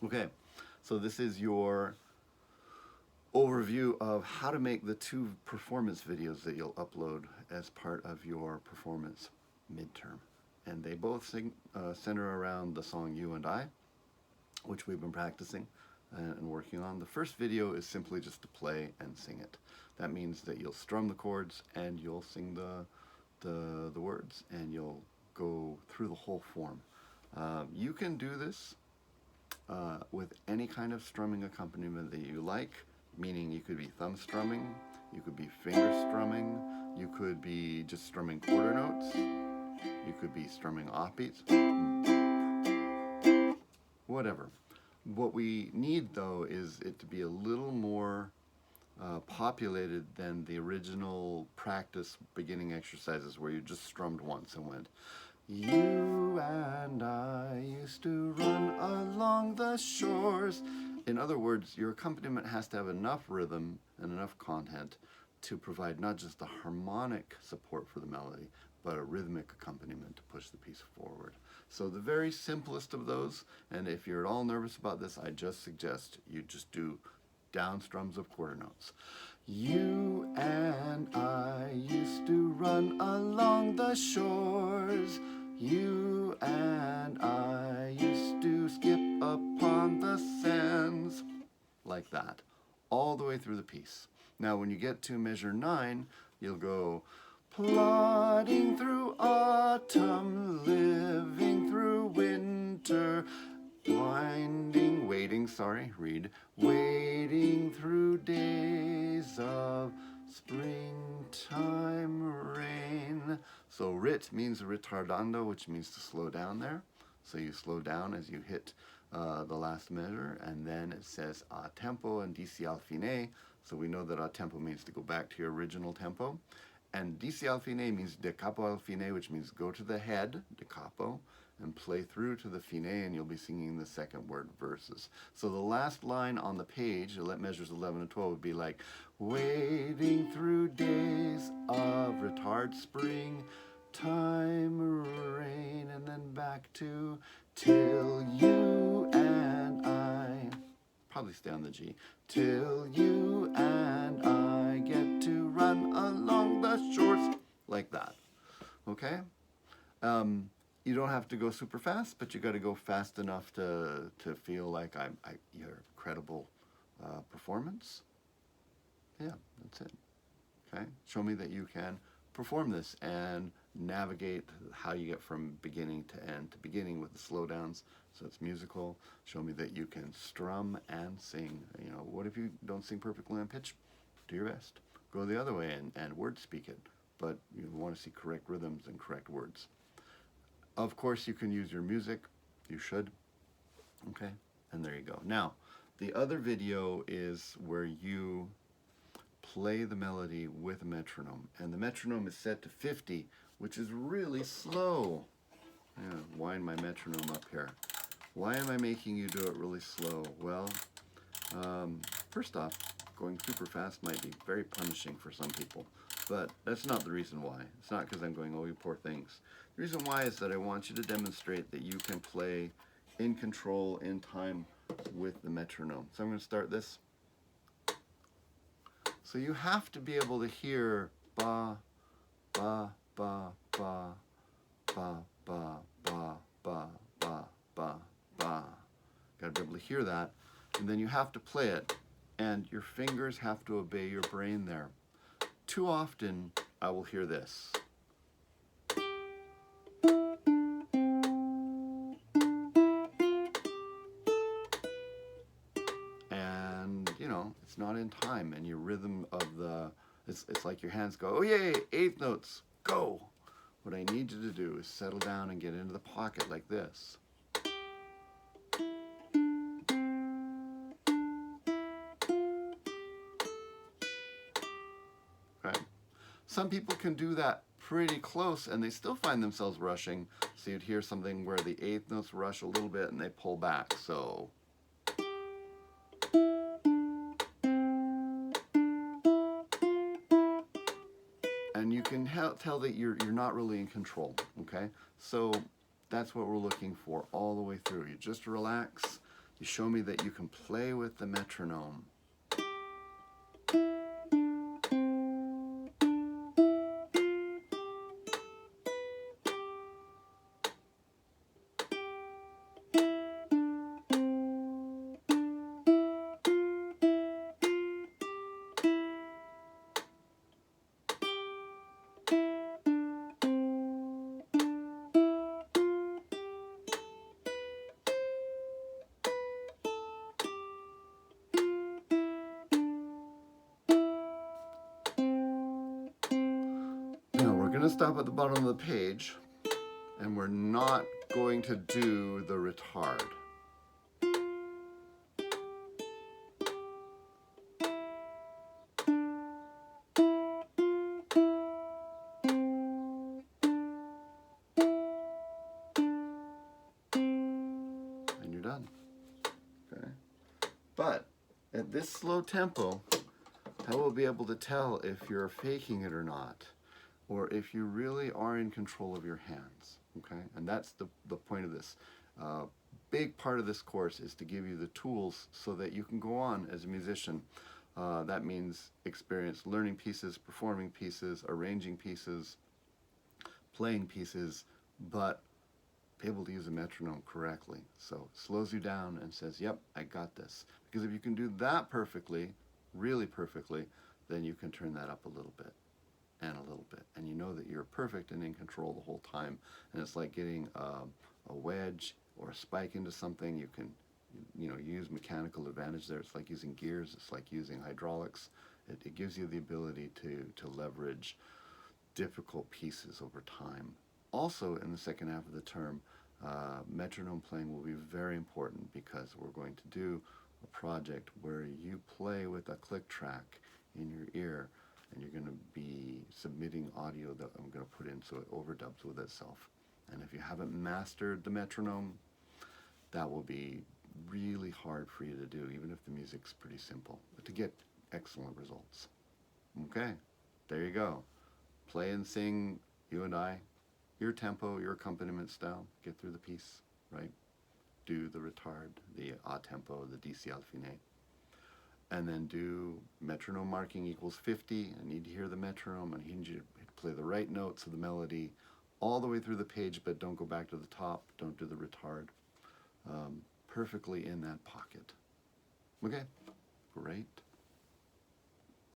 Okay, so this is your overview of how to make the two performance videos that you'll upload as part of your performance midterm. And they both center around the song You and I, which we've been practicing and working on. The first video is simply just to play and sing it. That means that you'll strum the chords and you'll sing the words, and you'll go through the whole form. You can do this with any kind of strumming accompaniment that you like, meaning you could be thumb strumming, you could be finger strumming, you could be just strumming quarter notes, you could be strumming offbeats, whatever. What we need though is it to be a little more populated than the original practice beginning exercises where you just strummed once and went, you and I used to run along the shores. In other words, your accompaniment has to have enough rhythm and enough content to provide not just the harmonic support for the melody, but a rhythmic accompaniment to push the piece forward. So the very simplest of those, and if you're at all nervous about this, I just suggest you just do down strums of quarter notes. You and I used to run along the shores. You and I used to skip upon the sands. Like that, all the way through the piece. Now when you get to measure 9, you'll go plodding through autumn, living through winter, wading through days of springtime rain. So rit means ritardando, which means to slow down there. So you slow down as you hit the last measure, and then it says a tempo and DC al fine. So we know that a tempo means to go back to your original tempo. And DC al fine means de capo al fine, which means go to the head, de capo, and play through to the fine, and you'll be singing the second word verses. So the last line on the page, measures 11 and 12, would be like, wading through days of retard spring, time rain, and then back to till you and I, probably stay on the G, till you and I get to run along the shores, like that. Okay? You don't have to go super fast, but you got to go fast enough to feel like your credible performance. Yeah, that's it. Okay, show me that you can perform this and navigate how you get from beginning to end. To beginning with the slowdowns, so it's musical. Show me that you can strum and sing. You know, what if you don't sing perfectly on pitch? Do your best. Go the other way and word speak it, but you want to see correct rhythms and correct words. Of course, you can use your music. You should. Okay, and there you go. Now, the other video is where you play the melody with a metronome, and the metronome is set to 50, which is really slow. Yeah, wind my metronome up here. Why am I making you do it really slow? Well, first off, going super fast might be very punishing for some people, but that's not the reason why. It's not because I'm going, oh, you poor things. The reason why is that I want you to demonstrate that you can play in control, in time, with the metronome. So I'm going to start this. So you have to be able to hear ba, ba, ba, ba, ba, ba, ba, ba, ba, ba, ba. Got to be able to hear that, and then you have to play it, and your fingers have to obey your brain there. Too often, I will hear this. And, you know, it's not in time, and your rhythm of it's like your hands go, oh yay, eighth notes, go. What I need you to do is settle down and get into the pocket like this. Okay? Some people can do that pretty close and they still find themselves rushing. So you'd hear something where the eighth notes rush a little bit and they pull back. So and you can tell that you're not really in control, okay? So that's what we're looking for all the way through. You just relax, You show me that you can play with the metronome. Now we're going to stop at the bottom of the page, and we're not going to do the retard. And you're done. Okay. But at this slow tempo, I will be able to tell if you're faking it or not, or if you really are in control of your hands, okay? And that's the point of this. Big part of this course is to give you the tools so that you can go on as a musician. That means experience learning pieces, performing pieces, arranging pieces, playing pieces, but be able to use a metronome correctly. So it slows you down and says, yep, I got this. Because if you can do that perfectly, really perfectly, then you can turn that up a little bit and a little bit. And you know that you're perfect and in control the whole time. And it's like getting a wedge or a spike into something. You can, use mechanical advantage there. It's like using gears. It's like using hydraulics. It gives you the ability to leverage difficult pieces over time. Also, in the second half of the term, metronome playing will be very important because we're going to do a project where you play with a click track in your ear, and you're going to be submitting audio that I'm going to put in so it overdubs with itself. And if you haven't mastered the metronome, that will be really hard for you to do, even if the music's pretty simple, but to get excellent results. Okay, there you go. Play and sing, you and I, your tempo, your accompaniment style, get through the piece, right? Do the retard, the a tempo, the DC al fine, and then do metronome marking equals 50. I need to hear the metronome, and I need you to play the right notes of the melody all the way through the page, but don't go back to the top, don't do the retard. Perfectly in that pocket. Okay, great.